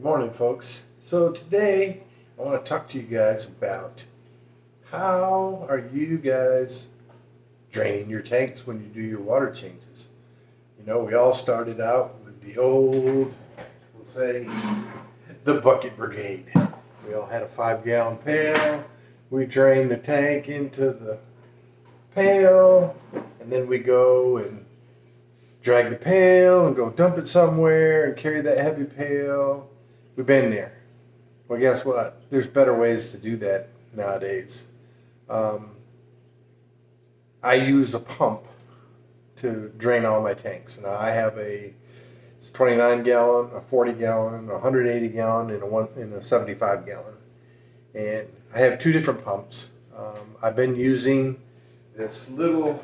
Morning, folks. So today I want to talk to you guys about how are you guys draining your tanks when you do your water changes. You know, we all started out with the old, we'll say, the bucket brigade. We all had a 5-gallon pail. We drain the tank into the pail, and then we go and drag the pail and go dump it somewhere and carry that heavy pail. We've been there. Well, guess what? There's better ways to do that nowadays. I use a pump to drain all my tanks. Now I have a 29-gallon, a 40-gallon, a 180-gallon, and a 75-gallon. And I have two different pumps. I've been using this little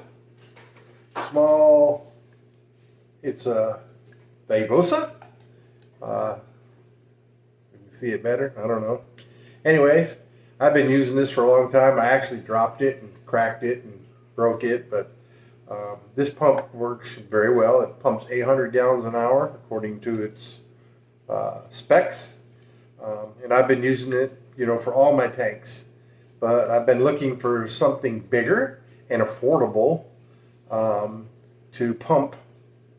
small, it's a Babosa. See it better? I don't know. Anyways, I've been using this for a long time. I actually dropped it and cracked it and broke it, but this pump works very well. It pumps 800 gallons an hour according to its specs, and I've been using it, you know, for all my tanks. But I've been looking for something bigger and affordable to pump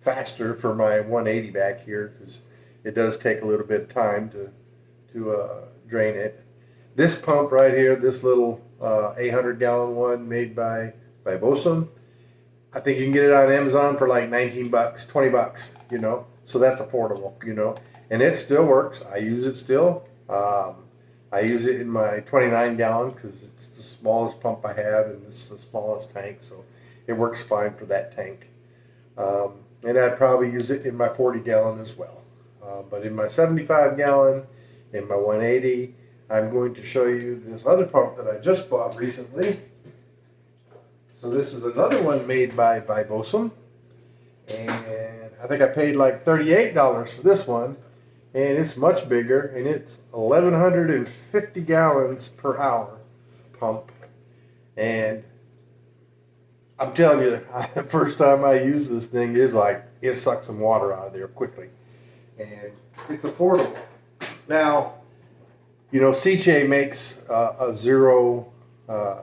faster for my 180 back here, because it does take a little bit of time to drain it. This pump right here, this little 800-gallon one made by Bosun, I think you can get it on Amazon for like 19 bucks, 20 bucks, you know, so that's affordable, you know, and it still works. I use it still. I use it in my 29-gallon because it's the smallest pump I have and it's the smallest tank, so it works fine for that tank. And I'd probably use it in my 40-gallon as well. But in my 75-gallon, in my 180, I'm going to show you this other pump that I just bought recently. So this is another one made by Bosun, and I think I paid like $38 for this one, and it's much bigger, and it's 1,150 gallons per hour pump. And I'm telling you, the first time I use this thing is like it sucks some water out of there quickly, and it's affordable. Now, you know, CJ makes a zero, I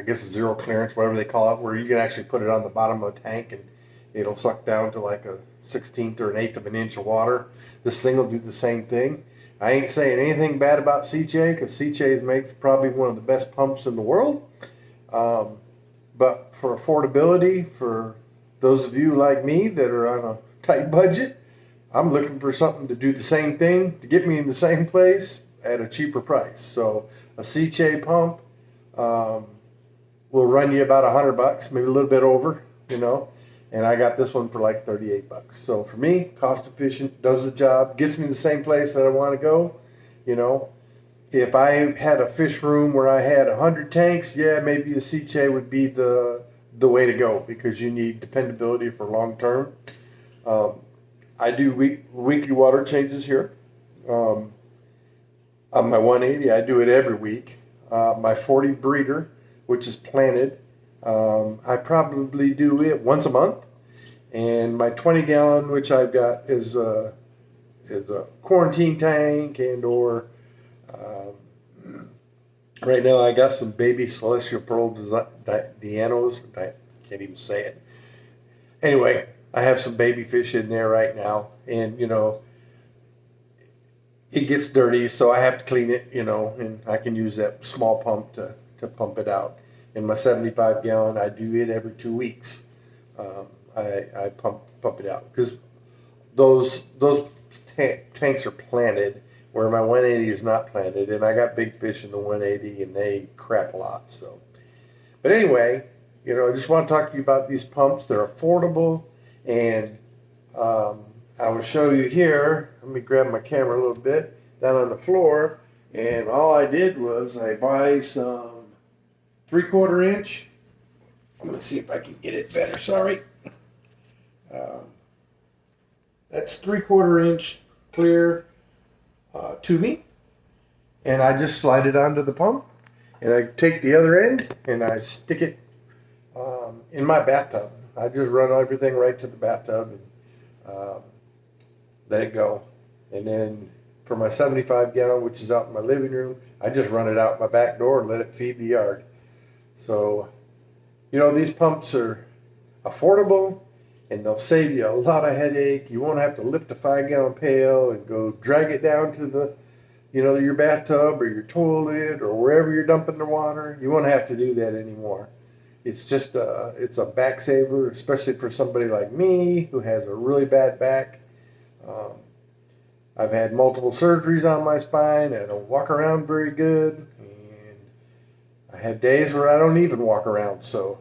guess a zero clearance, whatever they call it, where you can actually put it on the bottom of a tank and it'll suck down to like a 1/16 or an 1/8 of an inch of water. This thing will do the same thing. I ain't saying anything bad about CJ, because CJ makes probably one of the best pumps in the world. But for affordability, for those of you like me that are on a tight budget, I'm looking for something to do the same thing, to get me in the same place at a cheaper price. So a CJ pump will run you about 100 bucks, maybe a little bit over, you know. And I got this one for like 38 bucks. So for me, cost efficient, does the job, gets me in the same place that I want to go, you know. If I had a fish room where I had 100 tanks, yeah, maybe the CJ would be the way to go, because you need dependability for long term. I do weekly water changes here. On my 180, I do it every week. My 40 breeder, which is planted, I probably do it once a month. And my 20-gallon, which I've got, is a quarantine tank, and or right now I got some baby celestial pearl Dianos. I can't even say it. Anyway, I have some baby fish in there right now, and you know, it gets dirty, so I have to clean it, you know, and I can use that small pump to pump it out. In my 75-gallon, I do it every 2 weeks. I pump it out, because those tanks are planted, where my 180 is not planted, and I got big fish in the 180, and they crap a lot. So, but anyway, you know, I just want to talk to you about these pumps. They're affordable, and I will show you here. Let me grab my camera a little bit down on the floor, and all I did was I buy some 3/4 inch. I'm going to see if I can get it better. Sorry. That's 3/4 inch clear tubing, and I just slide it onto the pump, and I take the other end and I stick it in my bathtub. I just run everything right to the bathtub and let it go. And then for my 75 gallon, which is out in my living room, I just run it out my back door and let it feed the yard. So, these pumps are affordable and they'll save you a lot of headache. You won't have to lift a 5-gallon pail and go drag it down to the, your bathtub or your toilet or wherever you're dumping the water. You won't have to do that anymore. It's just it's a back saver, especially for somebody like me who has a really bad back. I've had multiple surgeries on my spine. I don't walk around very good, and I have days where I don't even walk around. So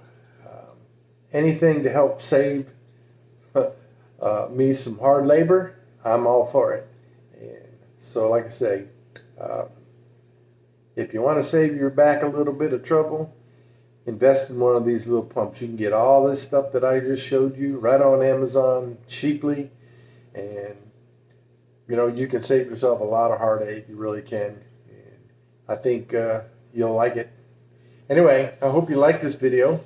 anything to help save me some hard labor, I'm all for it. And so, like I say, if you want to save your back a little bit of trouble, invest in one of these little pumps. You can get all this stuff that I just showed you right on Amazon cheaply, and you can save yourself a lot of heartache. You really can. And I think you'll like it. Anyway, I hope you like this video,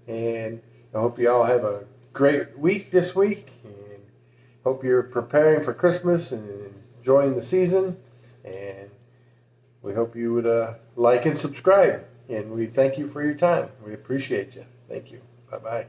and I hope you all have a great week this week, and hope you're preparing for Christmas and enjoying the season. And we hope you would like and subscribe. And we thank you for your time. We appreciate you. Thank you. Bye-bye.